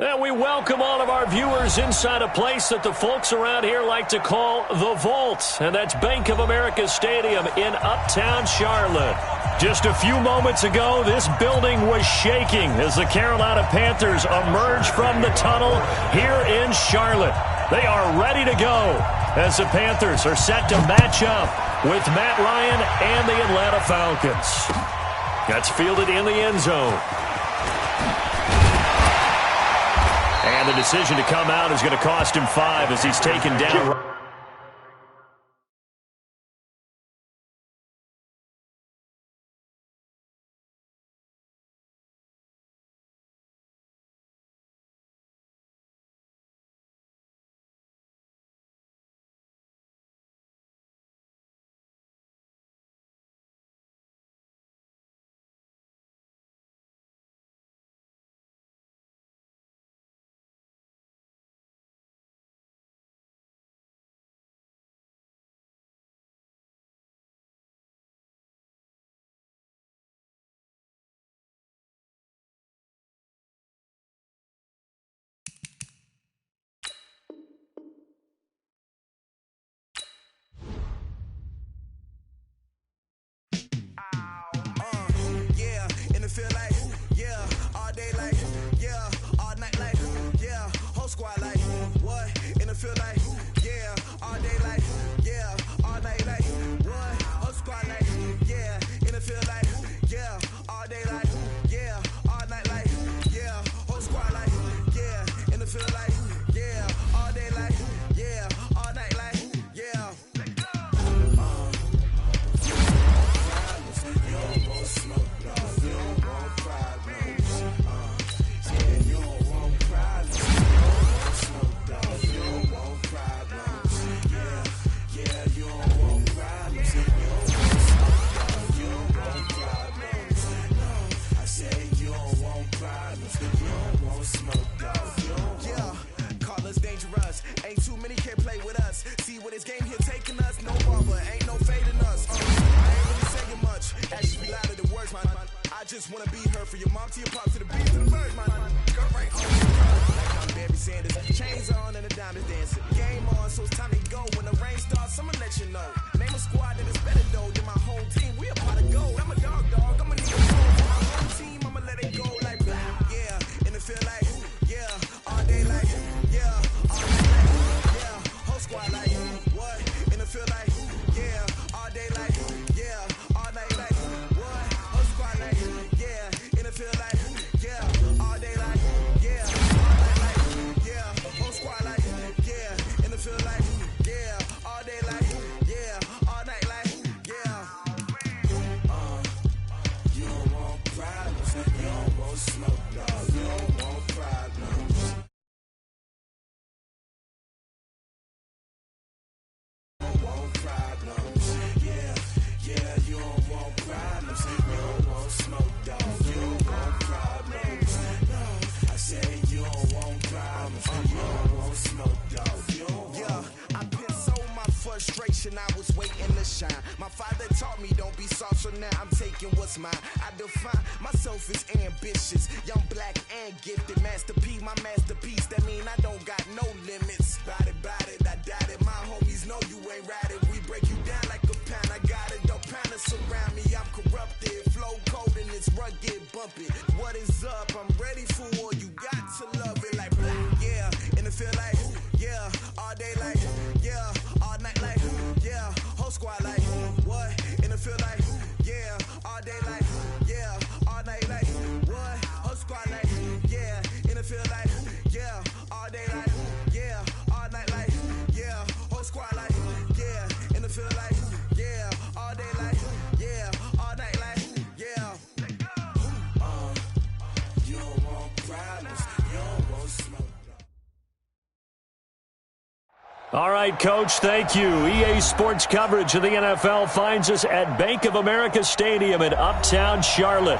And we welcome all of our viewers inside a place that the folks around here like to call the Vault. And that's Bank of America Stadium in Uptown Charlotte. Just a few moments ago, this building was shaking as the Carolina Panthers emerged from the tunnel here in Charlotte. They are ready to go as the Panthers are set to match up with Matt Ryan and the Atlanta Falcons. That's fielded in the end zone. And the decision to come out is going to cost him 5 as he's taken down. Feel like, yeah, all day like, yeah, all night like, yeah, whole squad like, what? And it feel like, yeah, all day like, yeah, all night like, what? Whole squad like, yeah, and it feel like, yeah, all day like, yeah, all night like, yeah, whole squad like, yeah, and it feel like, yeah, all day like, yeah, all night like, yeah. Ain't too many can play with us. See what this game here taking us. No barber, ain't no fading us. I ain't really saying much. Actions be louder than words, man. I just wanna be her for your mom to your pop to the beat to the birds, man. Go right on. Like I'm Barry Sanders. Chains on and the diamonds dancing. Game on, so it's time to go. When the rain starts, I'ma let you know. Name a squad that is better though than my whole team. We a part of gold. I'm a dog. I'ma need a goal for my whole team. I'ma let it go like blah. Yeah, and it feel like, yeah, all day like, yeah, all night like, yeah, whole squad like, what? And it feel like, yeah, all day like, yeah, all night like, what? Whole squad like, yeah, and it feel like, yeah, all day like, yeah, all night like, yeah, whole squad like, yeah, and it feel like, yeah, all day like, yeah, all night like, yeah. You don't want problems, you don't want smoke, dog, you don't want problems. Frustration, I was waiting to shine. My father taught me don't be soft, so now I'm taking what's mine. I define myself as ambitious, young, black, and gifted. Masterpiece, my masterpiece. That mean I don't got no limits. Bout it, I doubt it. My homies know you ain't ratted. We break you down like a pound. I got it, don't pound us around me. I'm corrupted, flow cold and it's rugged, bumpy. What is up? I'm ready for war. You got to love it like black, yeah. And it feel like, yeah, all day like, yeah, all night like, yeah, whole squad like, what? And it feel like, yeah, all day like, yeah, all night like, what? Whole squad like, yeah, and it feel like, yeah, all day like, yeah, all night like, yeah, whole squad like, yeah, and it feel like, yeah, all day like, yeah, all night like, yeah. You don't want problems, you don't want smoke. All right, Coach, thank you. EA Sports coverage of the NFL finds us at Bank of America Stadium in Uptown Charlotte.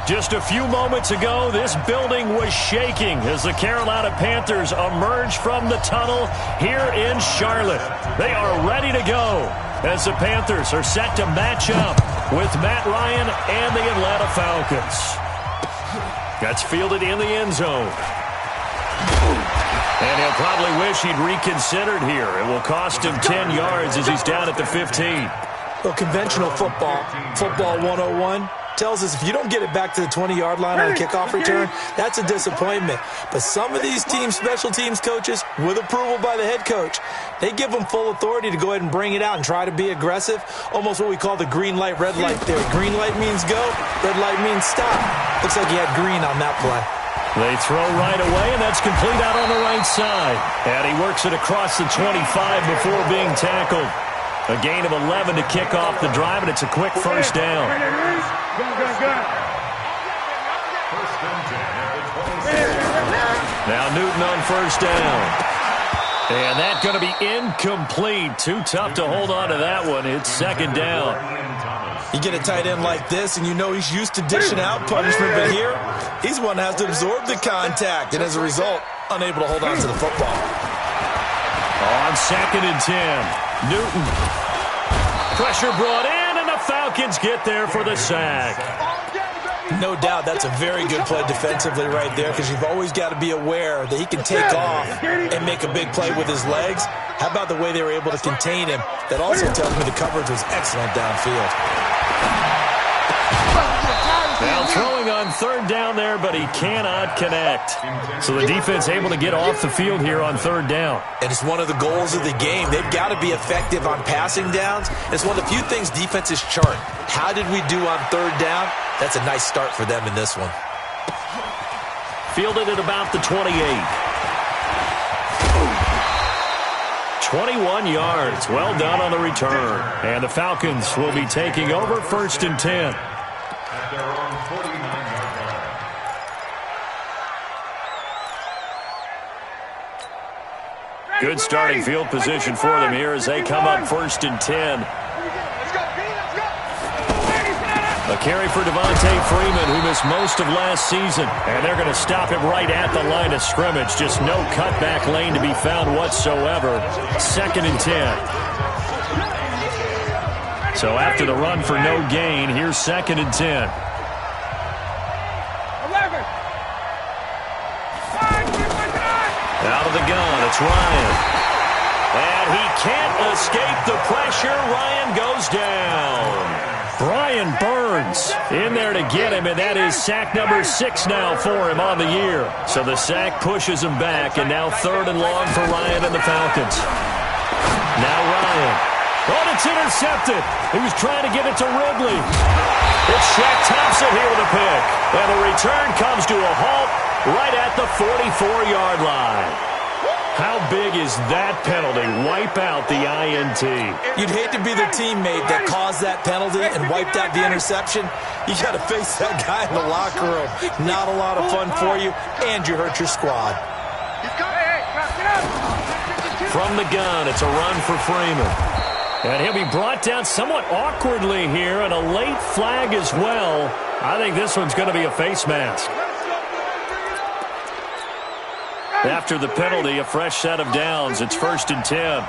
Just a few moments ago, this building was shaking as the Carolina Panthers emerged from the tunnel here in Charlotte. They are ready to go as the Panthers are set to match up with Matt Ryan and the Atlanta Falcons. That's fielded in the end zone. And he'll probably wish he'd reconsidered here. It will cost him 10 yards as he's down at the 15. Well, conventional football 101, tells us if you don't get it back to the 20-yard line on a kickoff return, that's a disappointment. But some of these special teams coaches, with approval by the head coach, they give them full authority to go ahead and bring it out and try to be aggressive, almost what we call the green light, red light theory. Green light means go, red light means stop. Looks like he had green on that play. They throw right away, and that's complete out on the right side. And he works it across the 25 before being tackled. A gain of 11 to kick off the drive, and it's a quick first down. Now Newton on first down. And that's going to be incomplete. Too tough to hold on to that one. It's second down. You get a tight end like this, and you know he's used to dishing out punishment, but here, he's the one that has to absorb the contact, and as a result, unable to hold on to the football. On second and 10, Newton. Pressure brought in, and the Falcons get there for the sack. No doubt that's a very good play defensively right there, because you've always got to be aware that he can take off and make a big play with his legs. How about the way they were able to contain him? That also tells me the coverage was excellent downfield. Now throwing on third down there, but he cannot connect. So the defense able to get off the field here on third down. And it's one of the goals of the game. They've got to be effective on passing downs. It's one of the few things defenses chart. How did we do on third down? That's a nice start for them in this one. Fielded at about the 28. 21 yards. Well done on the return. And the Falcons will be taking over first and 10. Good starting field position for them here as they come up first and 10. A carry for Devontae Freeman, who missed most of last season. And they're going to stop him right at the line of scrimmage. Just no cutback lane to be found whatsoever. Second and 10. So after the run for no gain, here's second and 10. Out of the gun, it's Ryan. And he can't escape the pressure. Ryan goes down. Brian Burns in there to get him, and that is sack number 6 now for him on the year. So the sack pushes him back, and now third and long for Ryan and the Falcons. Now Ryan. Oh, it's intercepted. He was trying to get it to Ridley. It's Shaq Thompson here with a pick. And the return comes to a halt right at the 44-yard line. How big is that penalty? Wipe out the INT. You'd hate to be the teammate that caused that penalty and wiped out the interception. You got to face that guy in the locker room. Not a lot of fun for you, and you hurt your squad. From the gun, it's a run for Freeman. And he'll be brought down somewhat awkwardly here, and a late flag as well. I think this one's going to be a face mask. After the penalty, a fresh set of downs. It's first and 10.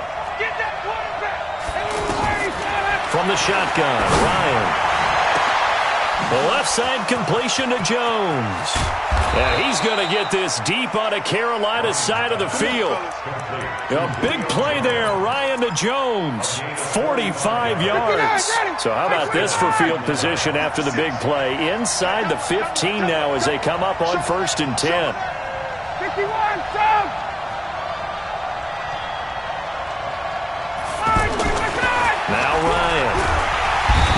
From the shotgun, Ryan. The left side completion to Jones. And he's going to get this deep on a Carolina side of the field. A big play there, Ryan to Jones. 45 yards. So how about this for field position after the big play? Inside the 15 now as they come up on first and 10. Now Ryan.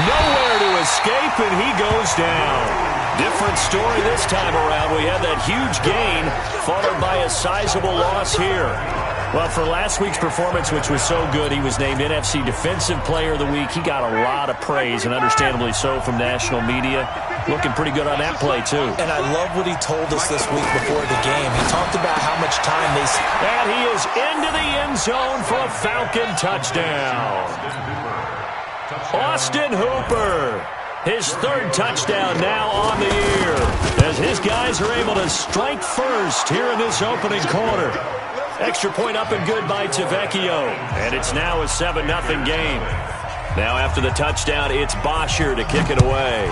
Nowhere to escape, and he goes down. Different story this time around. We had that huge gain, followed by a sizable loss here. Well, for last week's performance, which was so good, he was named NFC Defensive Player of the Week. He got a lot of praise, and understandably so, from national media. Looking pretty good on that play, too. And I love what he told us this week before the game. He talked about how much time they... And he is into the end zone for a Falcon touchdown. Austin Hooper, his third touchdown now on the year, as his guys are able to strike first here in this opening quarter. Extra point up and good by Tavecchio, and it's now a 7-0 game. Now after the touchdown, it's Bosher to kick it away.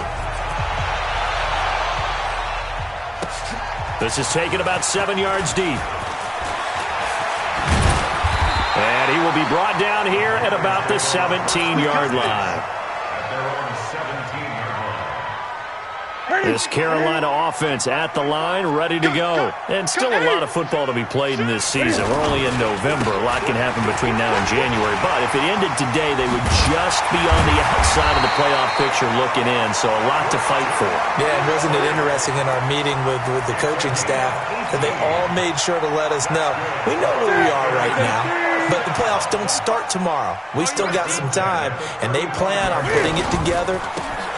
This is taken about 7 yards deep. And he will be brought down here at about the 17-yard line. This Carolina offense at the line, ready to go. And still a lot of football to be played in this season. We're only in November. A lot can happen between now and January. But if it ended today, they would just be on the outside of the playoff picture looking in. So a lot to fight for. Yeah, and wasn't it interesting in our meeting with the coaching staff that they all made sure to let us know, we know where we are right now, but the playoffs don't start tomorrow. We still got some time, and they plan on putting it together,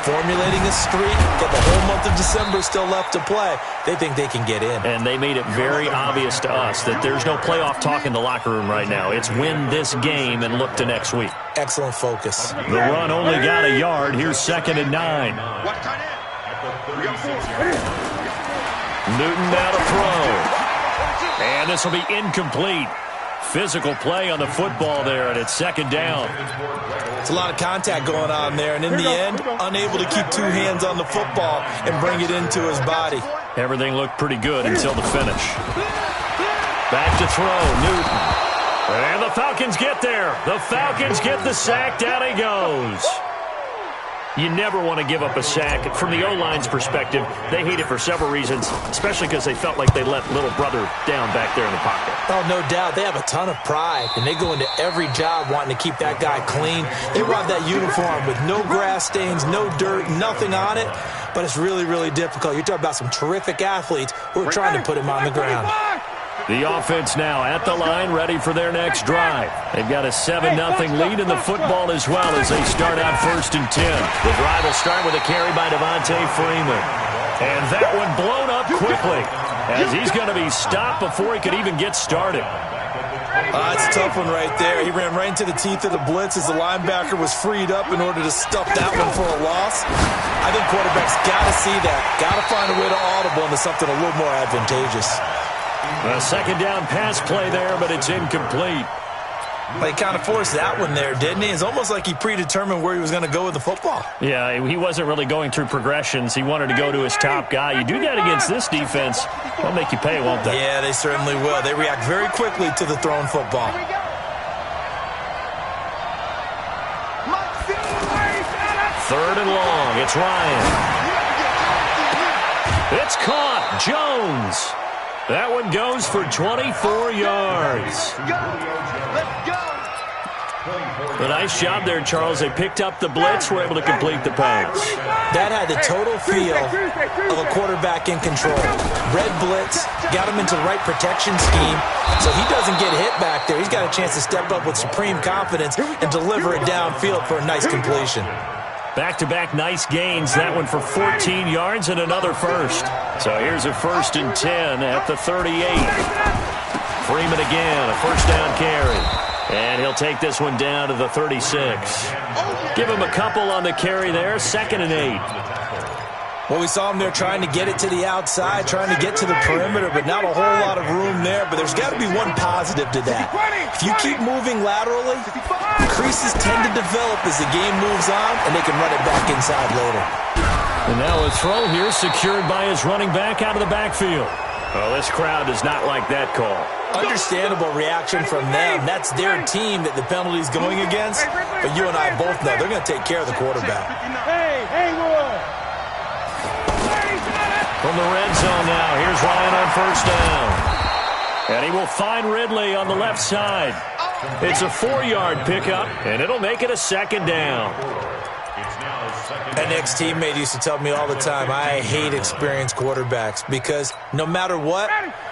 formulating a streak, got the whole month of December still left to play. They think they can get in. And they made it very obvious to us that there's no playoff talk in the locker room right now. It's win this game and look to next week. Excellent focus. The run only got a yard. Here's 2nd and 9. Newton now to throw. And this will be incomplete. Physical play on the football there, and it's 2nd down. It's a lot of contact going on there, and in the end, unable to keep 2 hands on the football and bring it into his body. Everything looked pretty good until the finish. Back to throw, Newton. And the Falcons get there. The Falcons get the sack. Down he goes. You never want to give up a sack. From the O-line's perspective, they hate it for several reasons, especially because they felt like they let little brother down back there in the pocket. Oh, no doubt. They have a ton of pride, and they go into every job wanting to keep that guy clean. They rob that uniform with no grass stains, no dirt, nothing on it, but it's really, really difficult. You're talking about some terrific athletes who are trying to put him on the ground. The offense now at the line, ready for their next drive. They've got a 7-0 lead in the football as well as they start out 1st and 10. The drive will start with a carry by Devontae Freeman. And that one blown up quickly as he's going to be stopped before he could even get started. That's a tough one right there. He ran right into the teeth of the blitz as the linebacker was freed up in order to stuff that one for a loss. I think quarterbacks got to see that. Got to find a way to audible into something a little more advantageous. A 2nd down pass play there, but it's incomplete. Well, he kind of forced that one there, didn't he? It's almost like he predetermined where he was going to go with the football. Yeah, he wasn't really going through progressions. He wanted to go to his top guy. You do that against this defense, they'll make you pay, won't they? Yeah, they certainly will. They react very quickly to the thrown football. Third and long. It's Ryan. It's caught. Jones. That one goes for 24 yards. A nice job there, Charles. They picked up the blitz, were able to complete the pass. That had the total feel of a quarterback in control. Red blitz, got him into the right protection scheme, so he doesn't get hit back there. He's got a chance to step up with supreme confidence and deliver it downfield for a nice completion. Back-to-back nice gains. That one for 14 yards and another first. So here's a 1st and 10 at the 38. Freeman again, a 1st down carry. And he'll take this one down to the 36. Give him a couple on the carry there. 2nd and 8. Well, we saw him there trying to get it to the outside, trying to get to the perimeter, but not a whole lot of room there. But there's got to be one positive to that. If you keep moving laterally, creases tend to develop as the game moves on, and they can run it back inside later. And now a throw here secured by his running back out of the backfield. Well, this crowd does not like that call. Understandable reaction from them. That's their team that the penalty's going against. But you and I both know they're going to take care of the quarterback. From the red zone now, here's Ryan on 1st down. And he will find Ridley on the left side. It's a 4-yard pickup, and it'll make it a 2nd down. An ex-teammate used to tell me all the time, I hate experienced quarterbacks because no matter what,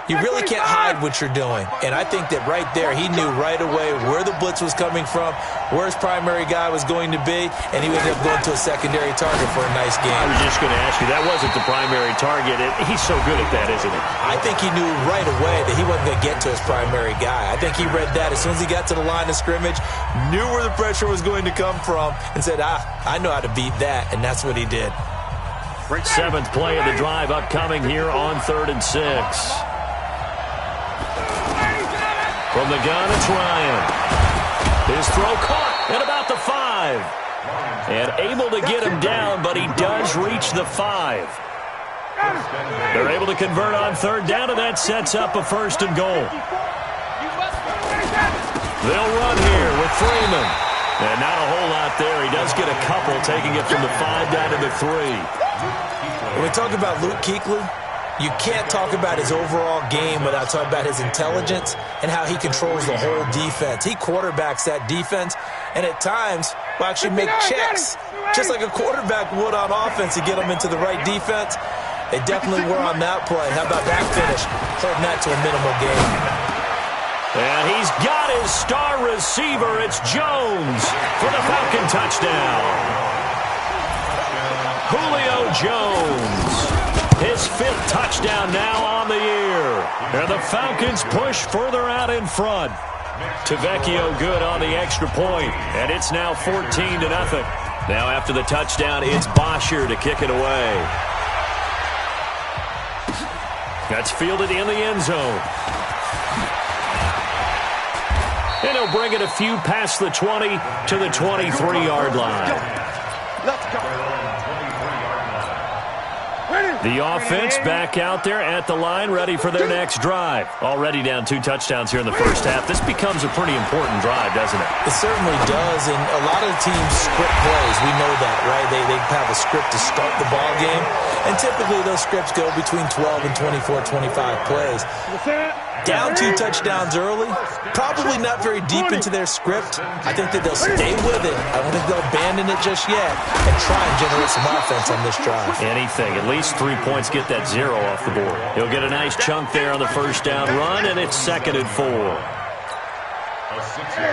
you really can't hide what you're doing. And I think that right there, he knew right away where the blitz was coming from, where his primary guy was going to be, and he ended up going to a secondary target for a nice game. I was just going to ask you, that wasn't the primary target. He's so good at that, isn't he? I think he knew right away that he wasn't going to get to his primary guy. I think he read that as soon as he got to the line of scrimmage, knew where the pressure was going to come from, and said, I know how to beat that, and that's what he did. 7th play of the drive upcoming here on 3rd and 6. From the gun, it's Ryan. His throw caught at about the 5. And able to get him down, but he does reach the 5. They're able to convert on 3rd down, and that sets up a 1st and goal. They'll run here with Freeman. And not a whole lot there. He does get a couple, taking it from the 5 down to the 3. When we talk about Luke Kuechly, you can't talk about his overall game without talking about his intelligence and how he controls the whole defense. He quarterbacks that defense, and at times will actually make checks, just like a quarterback would on offense to get them into the right defense. They definitely were on that play. How about that finish? Holding that to a minimal gain. And he's got his star receiver. It's Jones for the Falcon touchdown. Julio Jones, his 5th touchdown now on the year. And the Falcons push further out in front. Tavecchio good on the extra point, and it's now 14-0. Now after the touchdown, it's Bosher to kick it away. That's fielded in the end zone. And he'll bring it a few past the 20 to the 23-yard line. Let's go. The offense back out there at the line, ready for their next drive. Already down 2 touchdowns here in the first half. This becomes a pretty important drive, doesn't it? It certainly does, and a lot of the teams script plays. We know that, right? They have a script to start the ball game, and typically those scripts go between 12 and 24, 25 plays. Down 2 touchdowns early, probably not very deep into their script. I think that they'll stay with it. I don't think they'll abandon it just yet and try and generate some offense on this drive. Anything. At least 3 points, get that 0 off the board. He'll get a nice chunk there on the first down run, and it's 2nd and 4.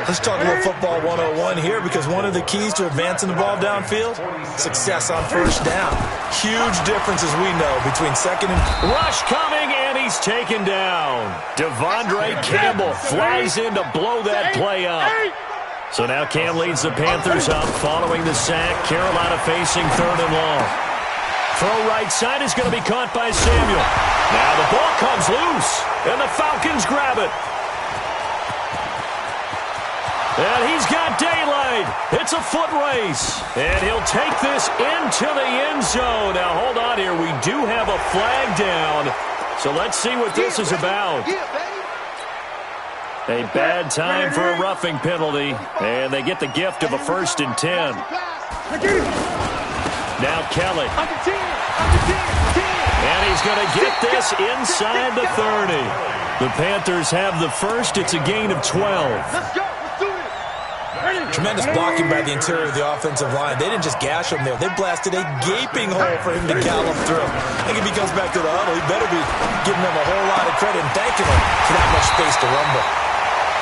Let's talk a little football 101 here, because one of the keys to advancing the ball downfield, success on first down. Huge difference, as we know, between second and... Rush coming, and he's taken down. Devondre Campbell flies in to blow that play up. So now Cam leads the Panthers up following the sack. Carolina facing 3rd and long. Throw right side is going to be caught by Samuel. Now the ball comes loose, and the Falcons grab it. And he's got daylight. It's a foot race. And he'll take this into the end zone. Now, hold on here. We do have a flag down. So let's see what this is about. A bad time for a roughing penalty. And they get the gift of a 1st and 10. Now Kelly. And he's going to get this inside the 30. The Panthers have the first. It's a gain of 12. Tremendous blocking by the interior of the offensive line. They didn't just gash him there. They blasted a gaping hole for him to gallop through. I think if he comes back to the huddle, he better be giving them a whole lot of credit and thanking him for that much space to rumble.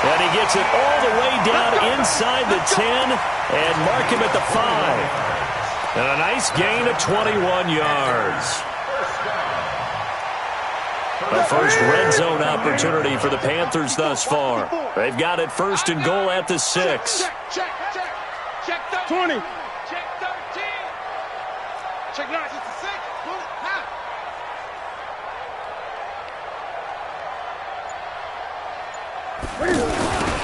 And he gets it all the way down inside the 10 and mark him at the 5. And a nice gain of 21 yards. A first red zone opportunity for the Panthers thus far. They've got it 1st and goal at the 6. Check 20. Check 13. Check 9. It's the 6. Pull it now.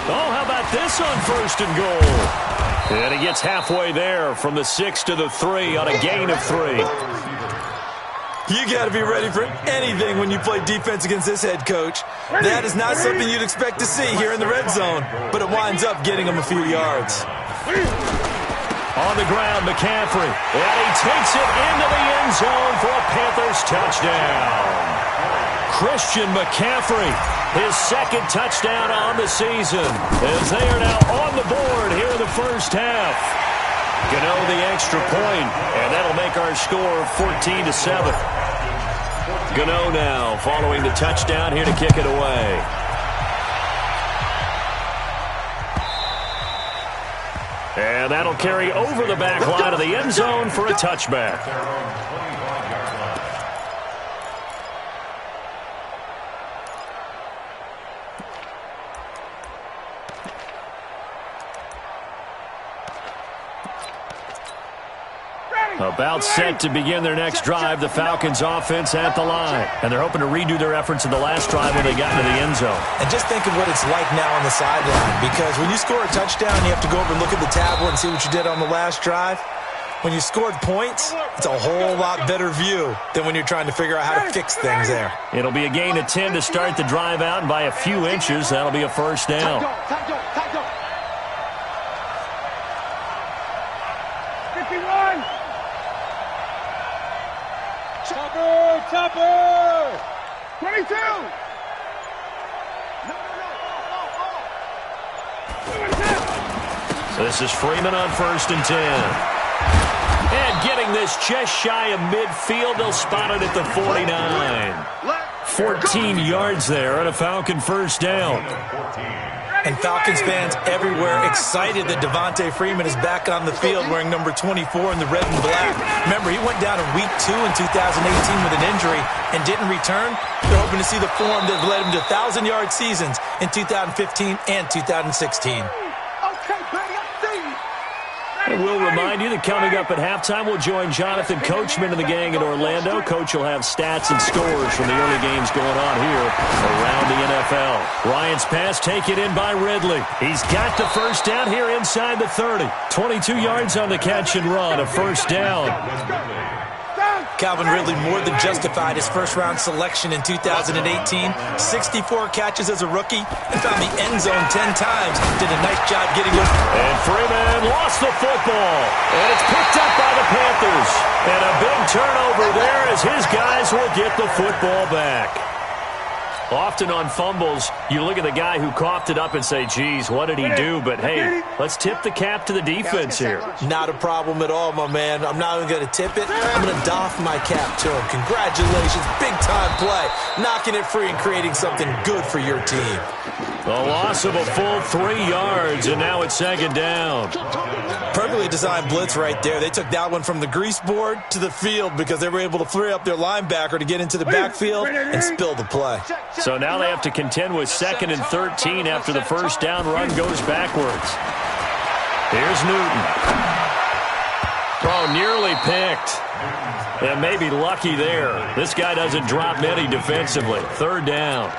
Oh, how about this on 1st and goal? And he gets halfway there from the 6 to the 3 on a gain of 3. You got to be ready for anything when you play defense against this head coach. That is not something you'd expect to see here in the red zone, but it winds up getting him a few yards. On the ground, McCaffrey, and he takes it into the end zone for a Panthers touchdown. Christian McCaffrey, his 2nd touchdown on the season, as they are now on the board here in the first half. Gano the extra point, and that'll make our score 14-7. Gano now following the touchdown here to kick it away. And that'll carry over the back line of the end zone for a touchback. About set to begin their next drive, the Falcons offense at the line. And they're hoping to redo their efforts in the last drive when they got into the end zone. And just think of what it's like now on the sideline, because when you score a touchdown, you have to go over and look at the tablet and see what you did on the last drive. When you scored points, it's a whole lot better view than when you're trying to figure out how to fix things there. It'll be a gain of 10 to start the drive out, and by a few inches, that'll be a first down. So this is Freeman on 1st and 10. And getting this just shy of midfield, they'll spot it at the 49. 14 yards there on a Falcon first down. And Falcons fans everywhere excited that Devontae Freeman is back on the field wearing number 24 in the red and black. Remember, he went down in Week 2 in 2018 with an injury and didn't return. They're hoping to see the form that led him to 1,000-yard seasons in 2015 and 2016. And we'll remind you that coming up at halftime, we'll join Jonathan Coachman and the gang in Orlando. Coach will have stats and scores from the early games going on here around the NFL. Ryan's pass taken in by Ridley. He's got the first down here inside the 30. 22 yards on the catch and run, a first down. Calvin Ridley more than justified his first-round selection in 2018. 64 catches as a rookie and found the end zone 10 times. Did a nice job getting it. And Freeman lost the football. And it's picked up by the Panthers. And a big turnover there as his guys will get the football back. Often on fumbles, you look at the guy who coughed it up and say, geez, what did he do? But, hey, let's tip the cap to the defense here. Not a problem at all, my man. I'm not even going to tip it. I'm going to doff my cap to him. Congratulations. Big-time play. Knocking it free and creating something good for your team. The loss of a full 3 yards, and now it's second down. Perfectly designed blitz right there. They took that one from the grease board to the field because they were able to free up their linebacker to get into the backfield and spill the play. So now they have to contend with 2nd and 13 after the first down run goes backwards. Here's Newton. Oh, nearly picked. And maybe lucky there. This guy doesn't drop many defensively. 3rd down.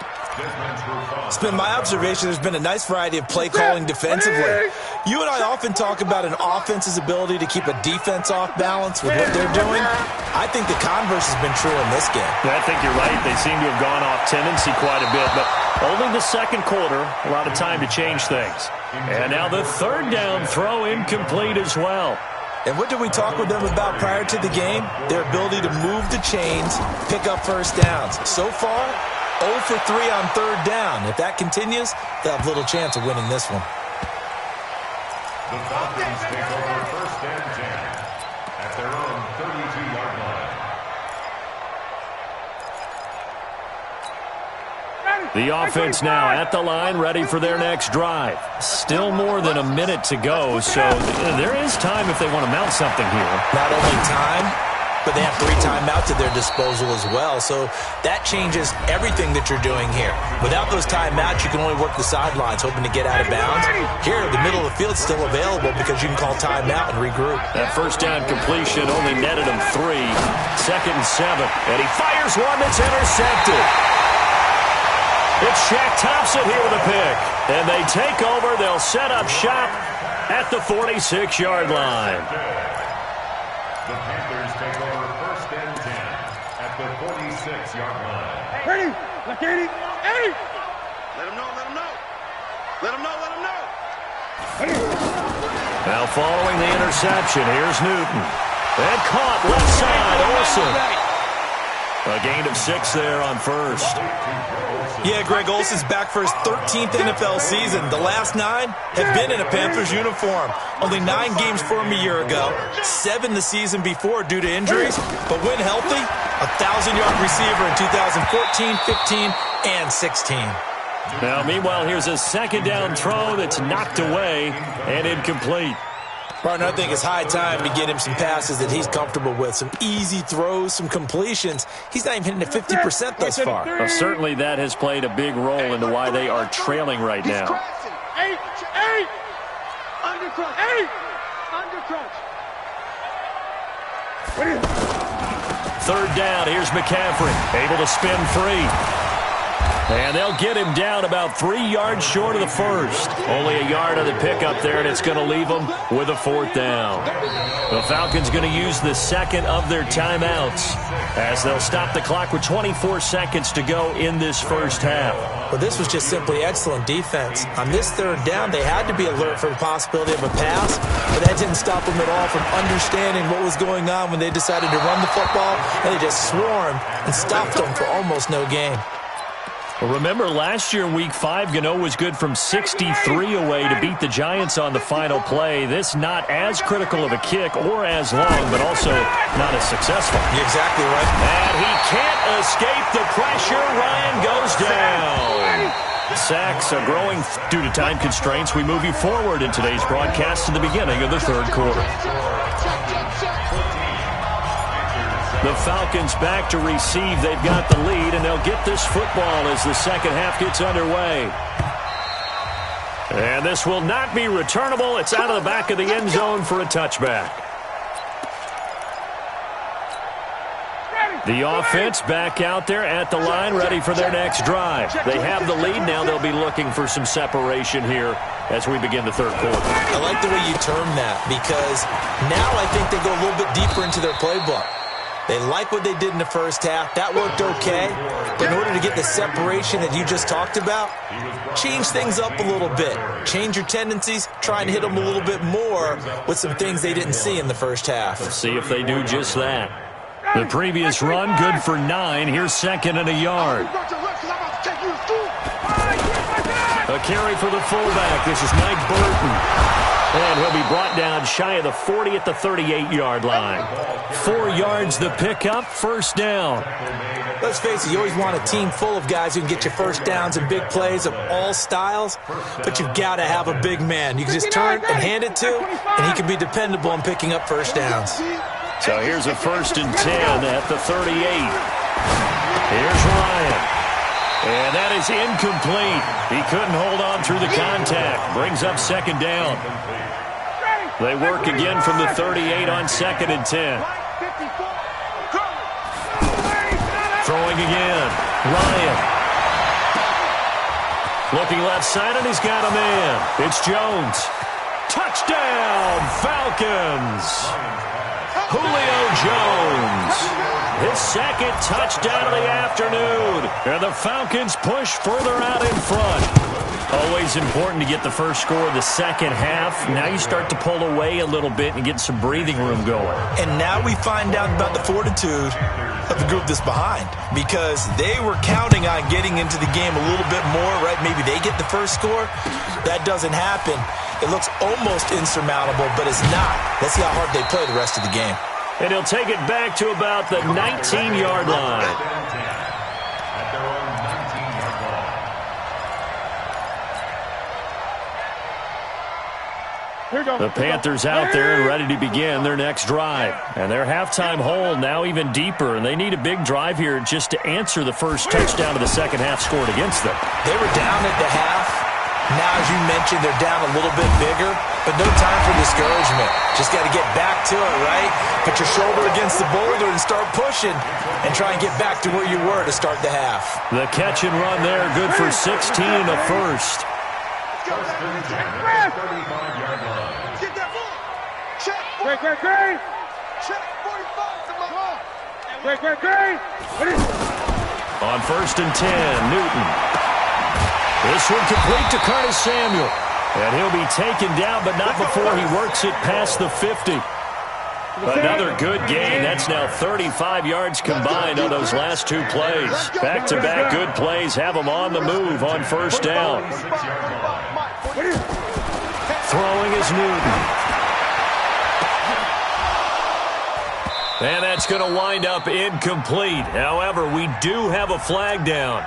It's been my observation there's been a nice variety of play calling defensively. You and I often talk about an offense's ability to keep a defense off balance with what they're doing. I think the converse has been true in this game. I think you're right. They seem to have gone off tendency quite a bit, but only the second quarter, a lot of time to change things. And now the 3rd down throw incomplete as well. And what did we talk with them about prior to the game? Their ability to move the chains, pick up first downs. So far, 0 for 3 on 3rd down. If that continues, they'll have little chance of winning this one. The Falcons take over 1st and 10 at their own 32-yard line. The offense now at the line, ready for their next drive. Still more than a minute to go, so there is time if they want to mount something here. Not only time, but they have 3 timeouts at their disposal as well. So that changes everything that you're doing here. Without those timeouts, you can only work the sidelines, hoping to get out of bounds. Here, the middle of the field's still available because you can call timeout and regroup. That first down completion only netted him 3. 2nd and 7. And he fires one that's intercepted. It's Shaq Thompson here with a pick. And they take over. They'll set up shop at the 46-yard line. The Panthers take over 1st and 10 at the 46-yard line. Ready? Look at it. Hey! Let him know, let him know. Let him know, let him know. Now following the interception, here's Newton. And caught left side, Olsen. A gain of 6 there on 1st. Yeah, Greg Olsen's back for his 13th NFL season. The last 9 have been in a Panthers uniform. Only 9 games for him a year ago, 7 the season before due to injuries. But when healthy, a 1,000-yard receiver in 2014, 15, and 16. Now, meanwhile, here's a 2nd down throw that's knocked away and incomplete. Partner, I think it's high time to get him some passes that he's comfortable with. Some easy throws, some completions. He's not even hitting at 50% thus far. Well, certainly that has played a big role into why they are trailing right now. 8, undercrunch, 8, undercrunch. 3rd down, here's McCaffrey, able to spin free. And they'll get him down about 3 yards short of the first. Only a yard on the pickup there, and it's going to leave them with a 4th down. The Falcons going to use the 2nd of their timeouts as they'll stop the clock with 24 seconds to go in this first half. Well, this was just simply excellent defense. On this 3rd down, they had to be alert for the possibility of a pass, but that didn't stop them at all from understanding what was going on when they decided to run the football, and they just swarmed and stopped them for almost no gain. Remember, last year in Week 5, Gano was good from 63 away to beat the Giants on the final play. This not as critical of a kick or as long, but also not as successful. You're exactly right. And he can't escape the pressure. Ryan goes down. Sacks are growing due to time constraints. We move you forward in today's broadcast to the beginning of the third quarter. The Falcons back to receive. They've got the lead, and they'll get this football as the second half gets underway. And this will not be returnable. It's out of the back of the end zone for a touchback. The offense back out there at the line, ready for their next drive. They have the lead. Now they'll be looking for some separation here as we begin the third quarter. I like the way you term that, because now I think they go a little bit deeper into their playbook. They like what they did in the first half. That worked okay. But in order to get the separation that you just talked about, change things up a little bit. Change your tendencies. Try and hit them a little bit more with some things they didn't see in the first half. We'll see if they do just that. The previous run, good for 9. Here's second and a yard. A carry for the fullback. This is Mike Burton. And he'll be brought down shy of the 40 at the 38-yard line. 4 yards the pickup, first down. Let's face it, you always want a team full of guys who can get you first downs and big plays of all styles, but you've got to have a big man you can just turn and hand it to, and he can be dependable in picking up first downs. So here's a 1st and 10 at the 38. Here's Ryan. And that is incomplete. He couldn't hold on through the contact. Brings up second down. They work again from the 38 on 2nd and 10. Throwing again. Ryan. Looking left side, and he's got a man. It's Jones. Touchdown, Falcons. Julio Jones. His second touchdown of the afternoon. And the Falcons push further out in front. Always important to get the first score of the second half. Now you start to pull away a little bit and get some breathing room going. And now we find out about the fortitude of the group that's behind, because they were counting on getting into the game a little bit more, right? Maybe they get the first score. That doesn't happen. It looks almost insurmountable, but it's not. Let's see how hard they play the rest of the game. And he'll take it back to about the 19-yard line. The Panthers out there and ready to begin their next drive. And their halftime hole now even deeper, and they need a big drive here just to answer the first touchdown of the second half scored against them. They were down at the half. Now, as you mentioned, they're down a little bit bigger, but no time for discouragement. Just got to get back to it, right? Put your shoulder against the boulder and start pushing and try and get back to where you were to start the half. The catch and run there, good for 16 and a first. On 1st and 10, Newton. This one complete to Curtis Samuel. And he'll be taken down, but not before he works it past the 50. Another good gain. That's now 35 yards combined on those last 2 plays. Back-to-back good plays have them on the move on first down. Throwing is Newton. And that's going to wind up incomplete. However, we do have a flag down.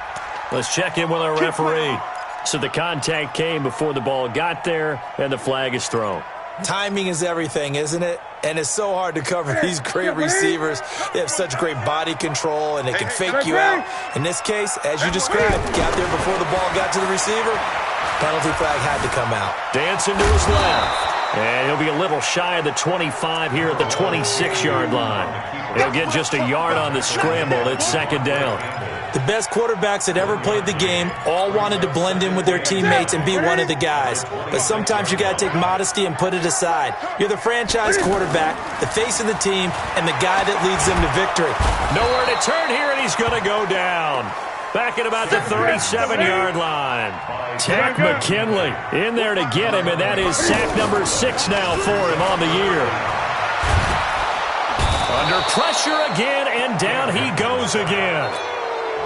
Let's check in with our referee. So the contact came before the ball got there, and the flag is thrown. Timing is everything, isn't it? And it's so hard to cover these great receivers. They have such great body control, and they can fake you out. In this case, as you described, got there before the ball got to the receiver. Penalty flag had to come out. Dancing to his left. And he'll be a little shy of the 25 here at the 26-yard line. He'll get just a yard on the scramble. It's second down. The best quarterbacks that ever played the game all wanted to blend in with their teammates and be one of the guys. But sometimes you got to take modesty and put it aside. You're the franchise quarterback, the face of the team, and the guy that leads them to victory. Nowhere to turn here, and he's going to go down. Back at about the 37-yard line. Takk McKinley in there to get him, and that is sack number 6 now for him on the year. Under pressure again, and down he goes again.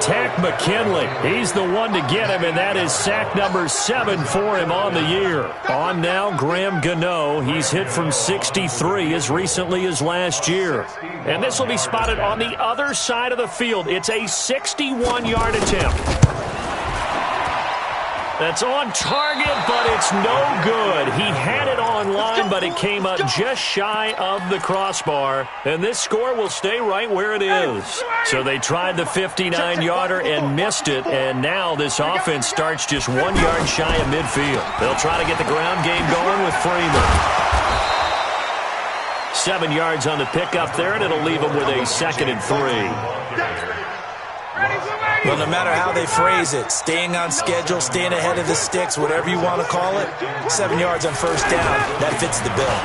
Tack McKinley, he's the one to get him, and that is sack number 7 for him on the year. On now, Graham Gano. He's hit from 63 as recently as last year. And this will be spotted on the other side of the field. It's a 61-yard attempt. That's on target, but it's no good. He had it on line, but it came up just shy of the crossbar. And this score will stay right where it is. So they tried the 59-yarder and missed it, and now this offense starts just 1 yard shy of midfield. They'll try to get the ground game going with Freeman. 7 yards on the pickup there, and it'll leave them with a 2nd and 3. Well, no matter how they phrase it, staying on schedule, staying ahead of the sticks, whatever you want to call it, 7 yards on first down, that fits the bill.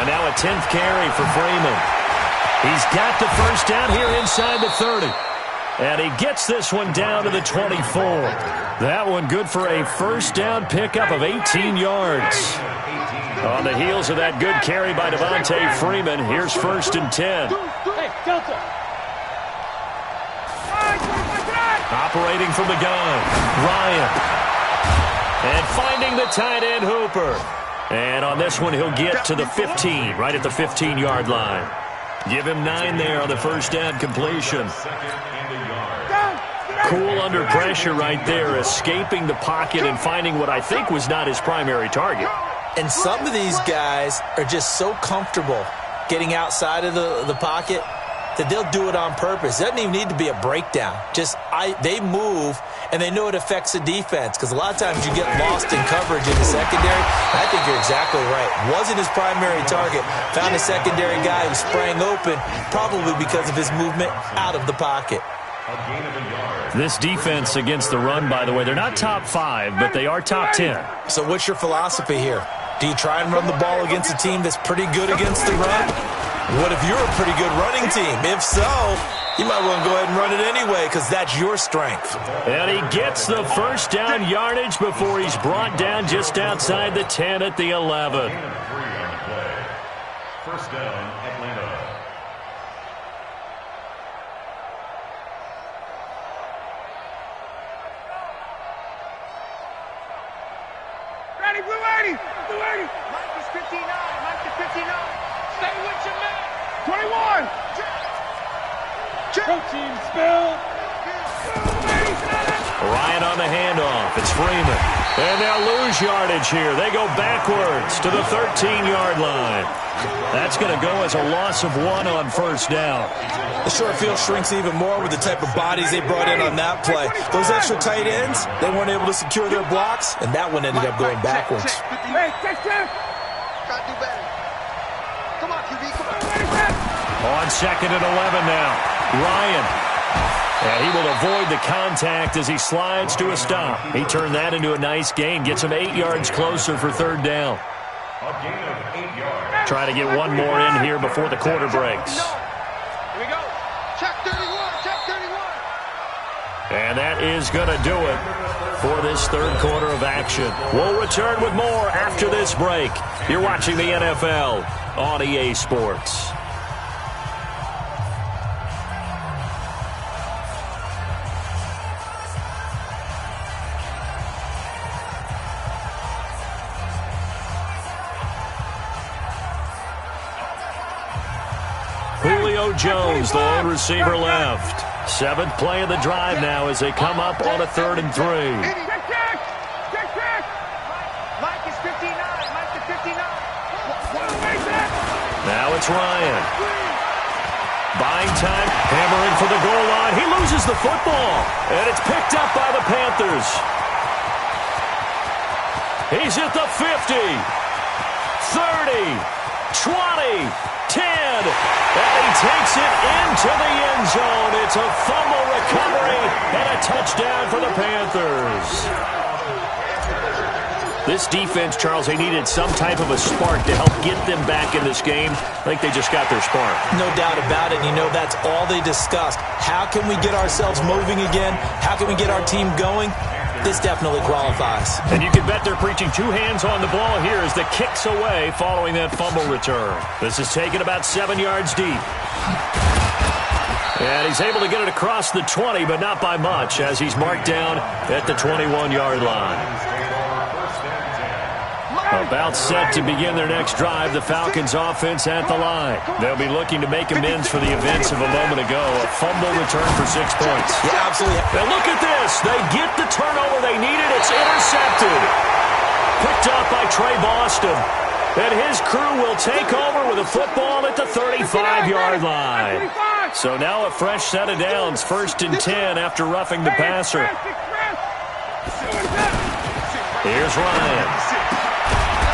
And now a 10th carry for Freeman. He's got the first down here inside the 30. And he gets this one down to the 24. That one good for a first down pickup of 18 yards. On the heels of that good carry by Devontae Freeman, here's 1st and 10. Hey, Delta. Operating from the gun, Ryan. And finding the tight end, Hooper. And on this one, he'll get to the 15, right at the 15-yard line. Give him 9 there on the first down completion. Cool under pressure right there, escaping the pocket and finding what I think was not his primary target. And some of these guys are just so comfortable getting outside of the pocket that they'll do it on purpose. It doesn't even need to be a breakdown. They move, and they know it affects the defense, because a lot of times you get lost in coverage in the secondary. I think you're exactly right. Wasn't his primary target. Found a secondary guy who sprang open, probably because of his movement out of the pocket. This defense against the run, by the way, they're not top 5, but they are top 10. So what's your philosophy here? Do you try and run the ball against a team that's pretty good against the run? What if you're a pretty good running team? If so, you might want to go ahead and run it anyway, because that's your strength. And he gets the first down yardage before he's brought down just outside the 10 at the 11. First down, Atlanta. Ready, blue 80! Blue 80! Mike is 59. Mike is 59. Stay with your man. 21. Team spill. Ryan on the handoff. It's Freeman. And they'll lose yardage here. They go backwards to the 13-yard line. That's going to go as a loss of 1 on first down. The short field shrinks even more with the type of bodies they brought in on that play. Those extra tight ends, they weren't able to secure their blocks, and that one ended up going backwards. Hey, check. Gotta do better. Come on, QB, come on. On 2nd and 11 now. Ryan. And he will avoid the contact as he slides to a stop. He turned that into a nice gain. Gets him 8 yards closer for third down. A gain of 8 yards. Trying to get one more in here before the quarter breaks. Here we go. Check 31. Check 31. And that is going to do it for this third quarter of action. We'll return with more after this break. You're watching the NFL on EA Sports. Julio Jones, the lone receiver left. 7th play of the drive now as they come up on a 3rd and 3. Check. Mike is 59. Mike is 59. Now it's Ryan. Buying time, hammering for the goal line. He loses the football, and it's picked up by the Panthers. He's at the 50, 30, 20, 10, and he takes it into the end zone. It's a fumble recovery and a touchdown for the Panthers. This defense, Charles, they needed some type of a spark to help get them back in this game. I think they just got their spark. No doubt about it. You know, that's all they discussed. How can we get ourselves moving again? How can we get our team going? This definitely qualifies. And you can bet they're preaching 2 hands on the ball here as the kick's away following that fumble return. This is taken about 7 yards deep. And he's able to get it across the 20, but not by much, as he's marked down at the 21-yard line. About set to begin their next drive, the Falcons offense at the line. They'll be looking to make amends for the events of a moment ago. A fumble return for 6 points. Yeah, absolutely. And look at this. They get the turnover they needed. It's intercepted. Picked up by Trey Boston. And his crew will take over with a football at the 35-yard line. So now a fresh set of downs, 1st and 10 after roughing the passer. Here's Ryan.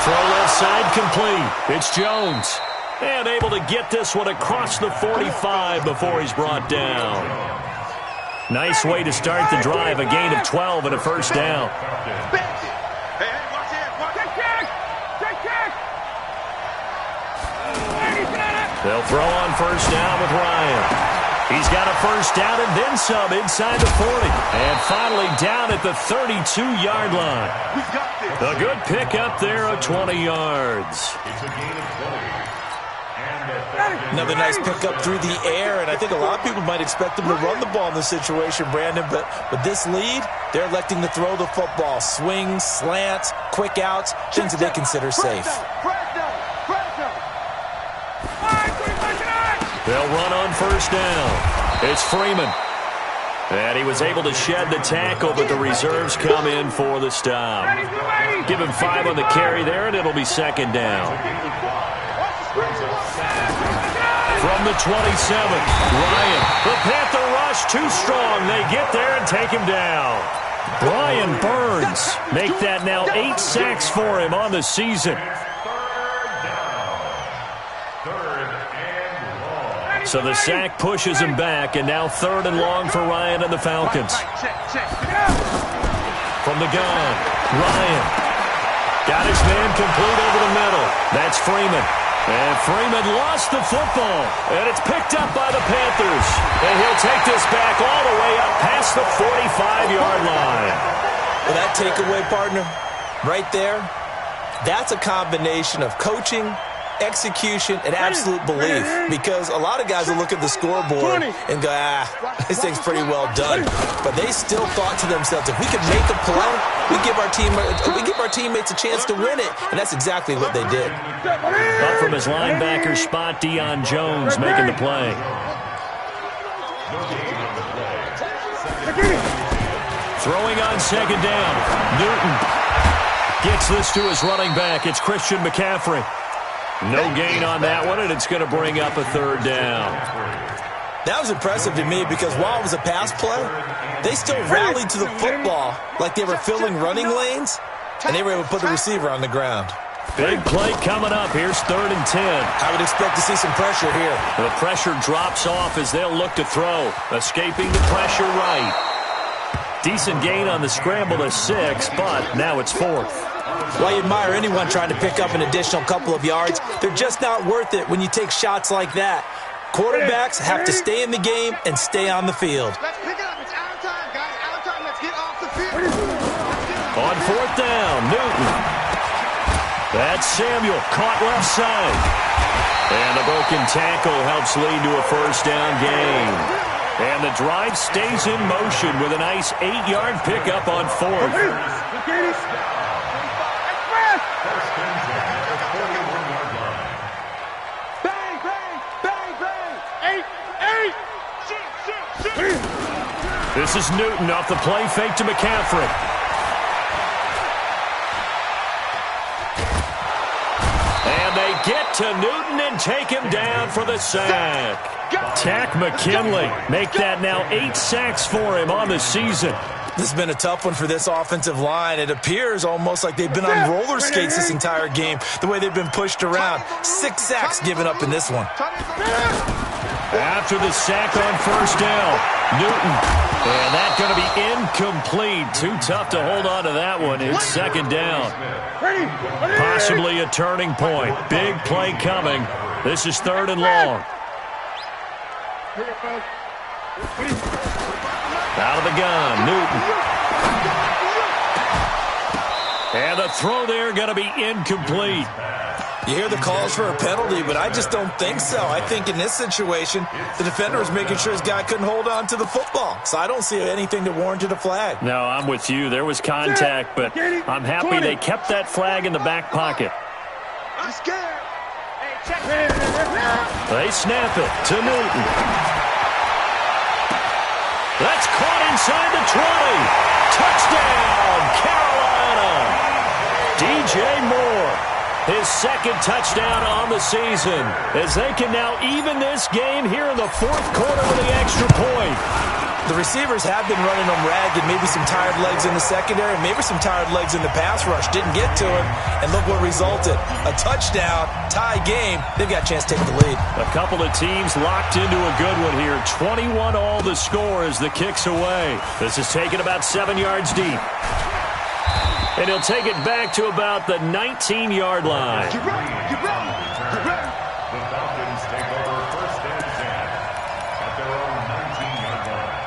Throw left side complete. It's Jones. And able to get this one across the 45 before he's brought down. Nice way to start the drive. A gain of 12 and a first down. They'll throw on first down with Ryan. He's got a first down and then some inside the 40. And finally down at the 32-yard line. A good pickup there of 20 yards. Another nice pickup through the air, and I think a lot of people might expect them to run the ball in this situation, Brandon, but with this lead, they're electing to throw the football. Swings, slants, quick outs, things that they consider safe. They'll run on first down. It's Freeman. And he was able to shed the tackle, but the reserves come in for the stop. Give him 5 on the carry there, and it'll be second down. From the 27, Ryan. The Panther rush too strong. They get there and take him down. Brian Burns make that now 8 sacks for him on the season. So the sack pushes him back, and now 3rd and long for Ryan and the Falcons. From the gun, Ryan. Got his man complete over the middle. That's Freeman. And Freeman lost the football, and it's picked up by the Panthers. And he'll take this back all the way up past the 45-yard line. Well, that takeaway, partner, right there, that's a combination of coaching, execution, and absolute belief, because a lot of guys will look at the scoreboard and go, this thing's pretty well done. But they still thought to themselves, if we can make a play, we give our teammates a chance to win it, and that's exactly what they did. Up from his linebacker spot, Deion Jones making the play. Throwing on second down, Newton gets this to his running back. It's Christian McCaffrey. No gain on that one, and it's going to bring up a 3rd down. That was impressive to me because while it was a pass play, they still rallied to the football like they were filling running lanes, and they were able to put the receiver on the ground. Big play coming up. Here's 3rd and 10. I would expect to see some pressure here. The pressure drops off as they'll look to throw. Escaping the pressure right. Decent gain on the scramble to 6, but now it's 4th. Well, I admire anyone trying to pick up an additional couple of yards. They're just not worth it when you take shots like that. Quarterbacks have to stay in the game and stay on the field. Let's pick it up. It's out of time, guys. Out of time. Let's get off the field. On 4th down, Newton. That's Samuel, caught left side. And a broken tackle helps lead to a first down gain. And the drive stays in motion with a nice 8-yard pickup on 4th. This is Newton off the play fake to McCaffrey. And they get to Newton and take him down for the sack. Tack McKinley make that now 8 sacks for him on the season. This has been a tough one for this offensive line. It appears almost like they've been on roller skates this entire game, the way they've been pushed around. 6 sacks given up in this one. After the sack on first down, Newton. And that's going to be incomplete. Too tough to hold on to that one. It's second down. Possibly a turning point. Big play coming. This is 3rd and long. Out of the gun, Newton. And the throw there going to be incomplete. You hear the calls for a penalty, but I just don't think so. I think in this situation, the defender was making sure his guy couldn't hold on to the football. So I don't see anything that warranted a flag. No, I'm with you. There was contact, but I'm happy they kept that flag in the back pocket. I'm scared. Hey, check. They snap it to Newton. That's caught inside the 20. Touchdown, Carolina. DJ Moore. His second touchdown on the season as they can now even this game here in the fourth quarter with the extra point. The receivers have been running them ragged, maybe some tired legs in the secondary, maybe some tired legs in the pass rush. Didn't get to him, and look what resulted. A touchdown, tie game. They've got a chance to take the lead. A couple of teams locked into a good one here. 21 all the score as the kick's away. This is taken about 7 yards deep. And he'll take it back to about the 19-yard line. Get ready. Get ready. Get ready. The Falcons take over first and 10 at their own 19-yard line.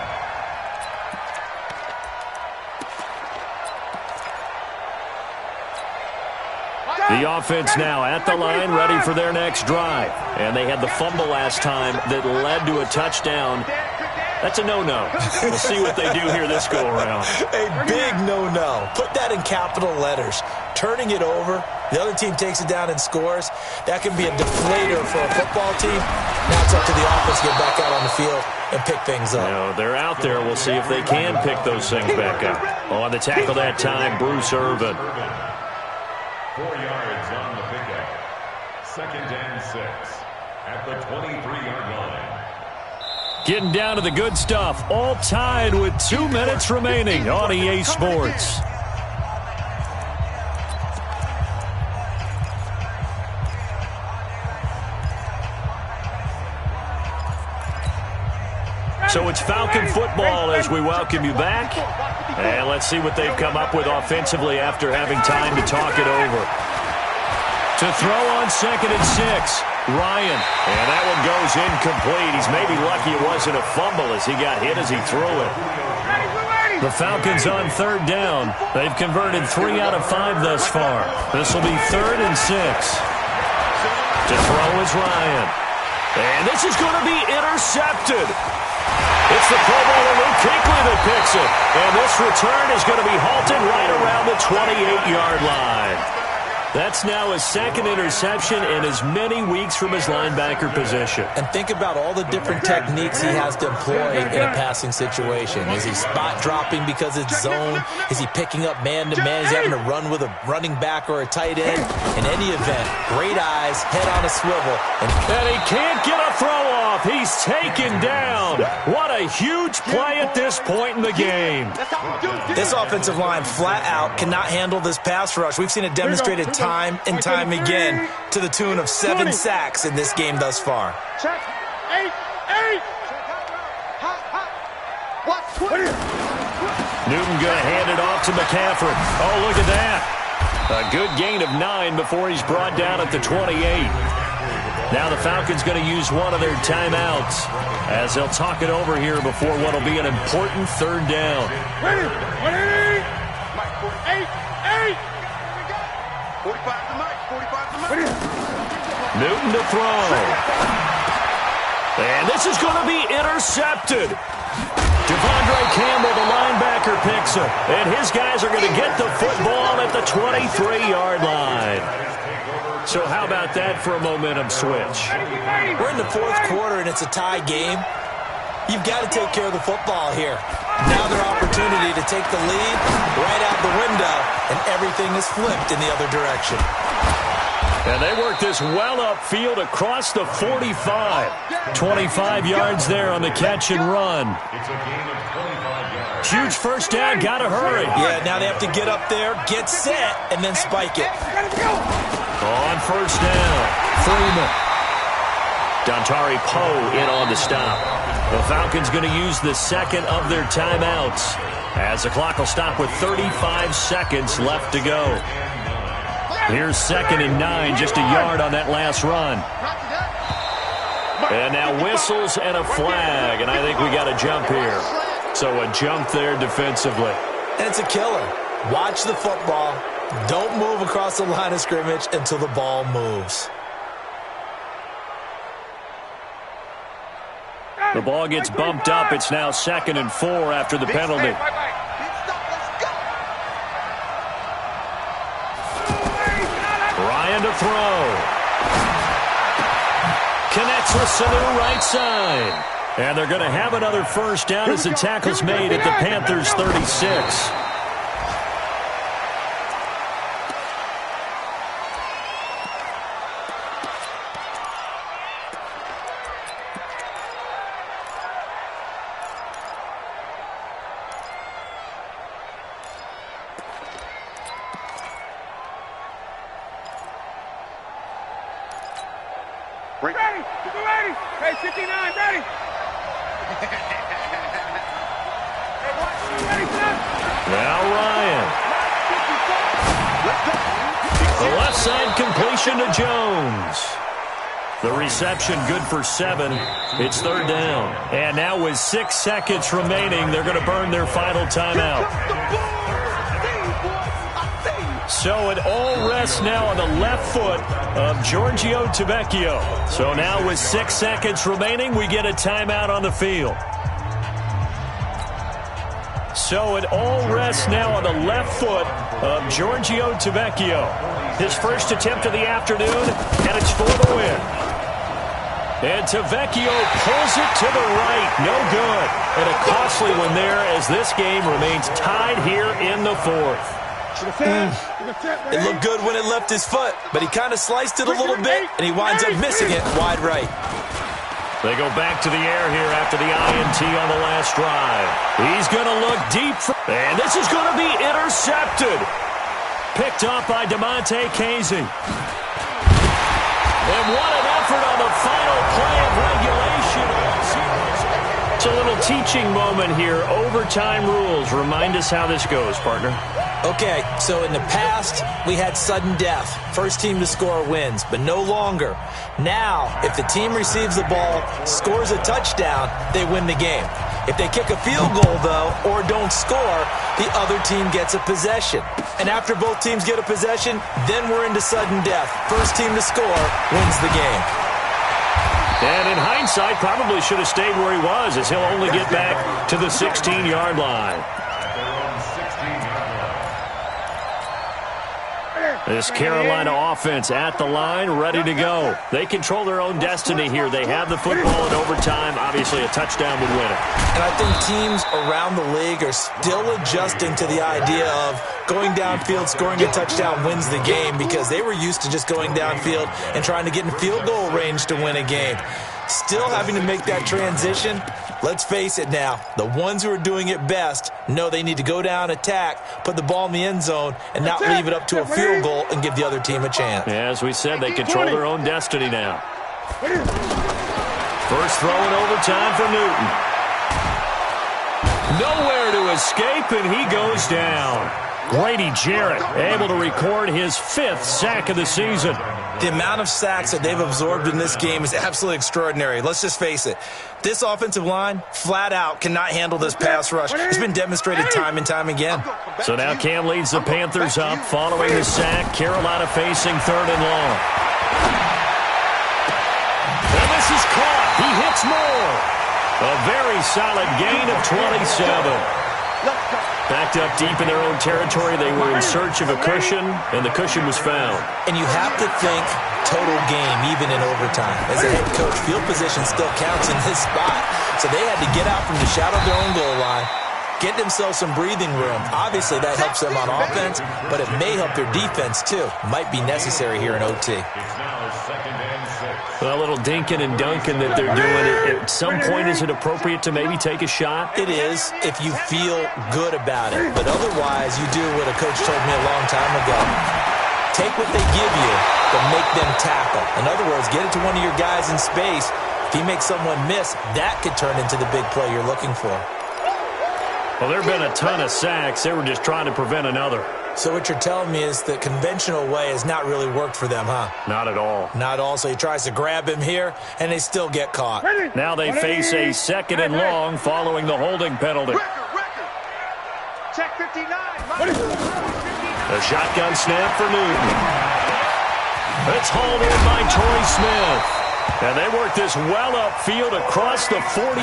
The offense now at the line, ready for their next drive. And they had the fumble last time that led to a touchdown. That's a no-no. We'll see what they do here this go-around. A big no-no. Put that in capital letters. Turning it over, the other team takes it down and scores. That can be a deflator for a football team. Now it's up to the offense to get back out on the field and pick things up. You know, they're out there. We'll see if they can pick those things back up. On the tackle that time, Bruce Irvin. 4 yards on the pickup. Second and 6 at the 23-yard line. Getting down to the good stuff. All tied with 2 minutes remaining on EA Sports. So it's Falcon football as we welcome you back. And let's see what they've come up with offensively after having time to talk it over. To throw on 2nd and 6. Ryan, and that one goes incomplete. He's maybe lucky it wasn't a fumble as he got hit as he threw it. The Falcons on 3rd down. They've converted 3 out of 5 thus far. This will be 3rd and 6. To throw is Ryan. And this is going to be intercepted. It's the Pro Bowler Luke Kuechly that picks it. And this return is going to be halted right around the 28-yard line. That's now his second interception in as many weeks from his linebacker position. And think about all the different techniques he has to employ in a passing situation. Is he spot dropping because it's zone? Is he picking up man-to-man? Is he having to run with a running back or a tight end? In any event, great eyes, head on a swivel. And he can't get a throw off. He's taken down. What a huge play at this point in the game. This offensive line flat out cannot handle this pass rush. We've seen it demonstrated time and time again to the tune of 7 sacks in this game thus far. Check. 8. What? Newton going to hand it off to McCaffrey. Oh, look at that. A good gain of 9 before he's brought down at the 28. Now the Falcons going to use one of their timeouts as they'll talk it over here before what will be an important 3rd down. 8. 45 to Mike. 45 to Mike. Newton to throw. And this is going to be intercepted. Devondre Campbell, the linebacker, picks it. And his guys are going to get the football at the 23-yard line. So how about that for a momentum switch? We're in the 4th quarter, and it's a tie game. You've got to take care of the football here. Now their opportunity to take the lead right out the window, and everything is flipped in the other direction. And they work this well upfield across the 45. 25 yards there on the catch and run. It's a gain of 25 yards. Huge first down, got to hurry. Yeah, now they have to get up there, get set, and then spike it. On first down, Freeman. Dontari Poe in on the stop. The Falcons going to use the second of their timeouts as the clock will stop with 35 seconds left to go. Here's 2nd and 9, just a yard on that last run. And now whistles and a flag, and I think we got a jump here. So a jump there defensively. And it's a killer. Watch the football. Don't move across the line of scrimmage until the ball moves. The ball gets bumped up. It's now 2nd and 4 after the penalty. Ryan to throw. Connects with Sanu right side. And they're going to have another first down as the tackle's made at the Panthers' 36. Ready! Ready! Hey, 59, ready! Now Ryan. The left side completion to Jones. The reception good for 7. It's 3rd down. And now with 6 seconds remaining, they're going to burn their final timeout. So it all rests now on the left foot of Giorgio Tavecchio. So now with 6 seconds remaining, we get a timeout on the field. So it all rests now on the left foot of Giorgio Tavecchio. His first attempt of the afternoon, and it's for the win. And Tavecchio pulls it to the right. No good. And a costly one there as this game remains tied here in the 4th. It looked good when it left his foot, but he kind of sliced it a little bit, and he winds up missing it wide right. They go back to the air here after the INT on the last drive. He's going to look deep, and this is going to be intercepted. Picked off by DeMonte Casey. And what an effort on the final play of regulation. It's a little teaching moment here. Overtime rules. Remind us how this goes, partner. Okay, so in the past, we had sudden death. First team to score wins, but no longer. Now, if the team receives the ball, scores a touchdown, they win the game. If they kick a field goal, though, or don't score, the other team gets a possession. And after both teams get a possession, then we're into sudden death. First team to score wins the game. And in hindsight, probably should have stayed where he was, as he'll only get back to the 16-yard line. This Carolina offense at the line, ready to go. They control their own destiny here. They have the football in overtime. Obviously, a touchdown would win it. And I think teams around the league are still adjusting to the idea of going downfield, scoring a touchdown wins the game, because they were used to just going downfield and trying to get in field goal range to win a game. Still having to make that transition. Let's face it now, the ones who are doing it best know they need to go down, attack, put the ball in the end zone, and not leave it up to a field goal and give the other team a chance. Yeah, as we said, they control their own destiny now. First throw in overtime for Newton. Nowhere to escape, and he goes down. Grady Jarrett able to record his 5th sack of the season. The amount of sacks that they've absorbed in this game is absolutely extraordinary. Let's just face it. This offensive line, flat out, cannot handle this pass rush. It's been demonstrated time and time again. So now Cam leads the Panthers up following the sack. Carolina facing 3rd and long. And this is caught. He hits more. A very solid gain of 27. Backed up deep in their own territory, they were in search of a cushion, and the cushion was found. And you have to think total game, even in overtime. As a head coach, field position still counts in this spot. So they had to get out from the shadow of their own goal line, get themselves some breathing room. Obviously, that helps them on offense, but it may help their defense, too. Might be necessary here in OT. A little dinking and dunking that they're doing. At some point, is it appropriate to maybe take a shot? It is, if you feel good about it. But otherwise, you do what a coach told me a long time ago. Take what they give you, but make them tackle. In other words, get it to one of your guys in space. If he makes someone miss, that could turn into the big play you're looking for. Well, there have been a ton of sacks. They were just trying to prevent another. So what you're telling me is the conventional way has not really worked for them, huh? Not at all. Not at all. So he tries to grab him here, and they still get caught. Now they face a 2nd and long following the holding penalty. Check 59. A shotgun snap for Newton. It's hauled in by Torrey Smith. And they work this well upfield across the 45.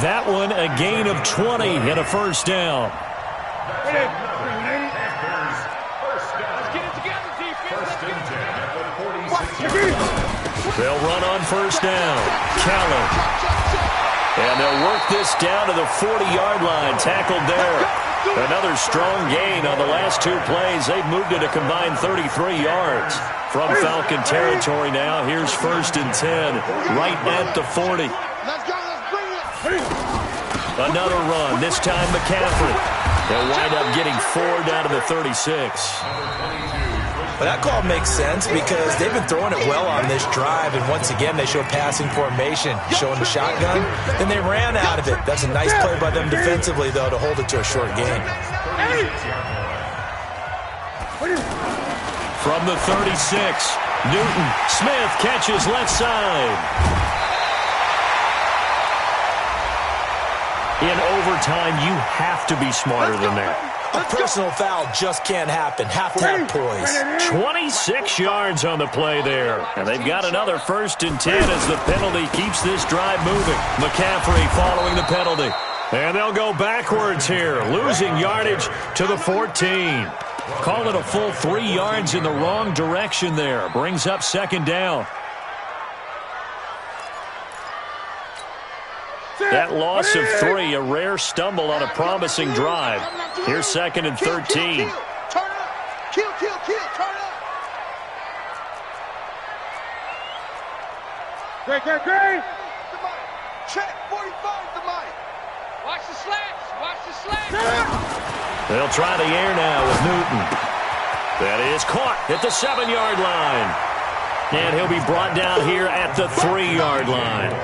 That one a gain of 20 and a first down. They'll run on first down. Callan. And they'll work this down to the 40-yard line. Tackled there. Another strong gain on the last two plays. They've moved it a combined 33 yards. From Falcon territory now, here's 1st and 10, right at the 40. Another run, this time McCaffrey. They'll wind up getting 4 down to the 36. Well, that call makes sense because they've been throwing it well on this drive, and once again they show passing formation, showing the shotgun. Then they ran out of it. That's a nice play by them defensively, though, to hold it to a short gain. From the 36, Newton. Smith catches left side. In overtime, you have to be smarter than that. A personal foul just can't happen. Have to have poise. 26 yards on the play there. And they've got another 1st and 10 as the penalty keeps this drive moving. McCaffrey following the penalty. And they'll go backwards here, losing yardage to the 14. Call it a full 3 yards in the wrong direction there. Brings up 2nd down. That loss of 3, a rare stumble on a promising drive. Here's 2nd and 13. Turn up. Kill, turn up. Great. Check, 45 to Mike. Watch the slants. They'll try the air now with Newton. That is caught at the 7-yard line. And he'll be brought down here at the 3-yard line.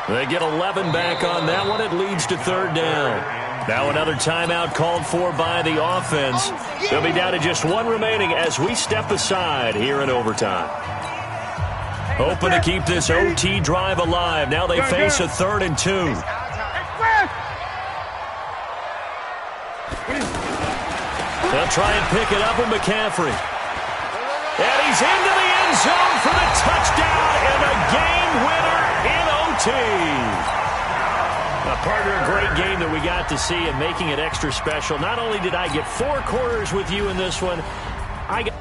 They get 11 back on that one. It leads to 3rd down. Now another timeout called for by the offense. They'll be down to just 1 remaining as we step aside here in overtime. Hoping to keep this OT drive alive. Now they face a 3rd and 2. They'll try and pick it up with McCaffrey. And he's into the end zone for the touchdown and a game winner in OT. Partner, a great game that we got to see and making it extra special. Not only did I get 4 quarters with you in this one, I got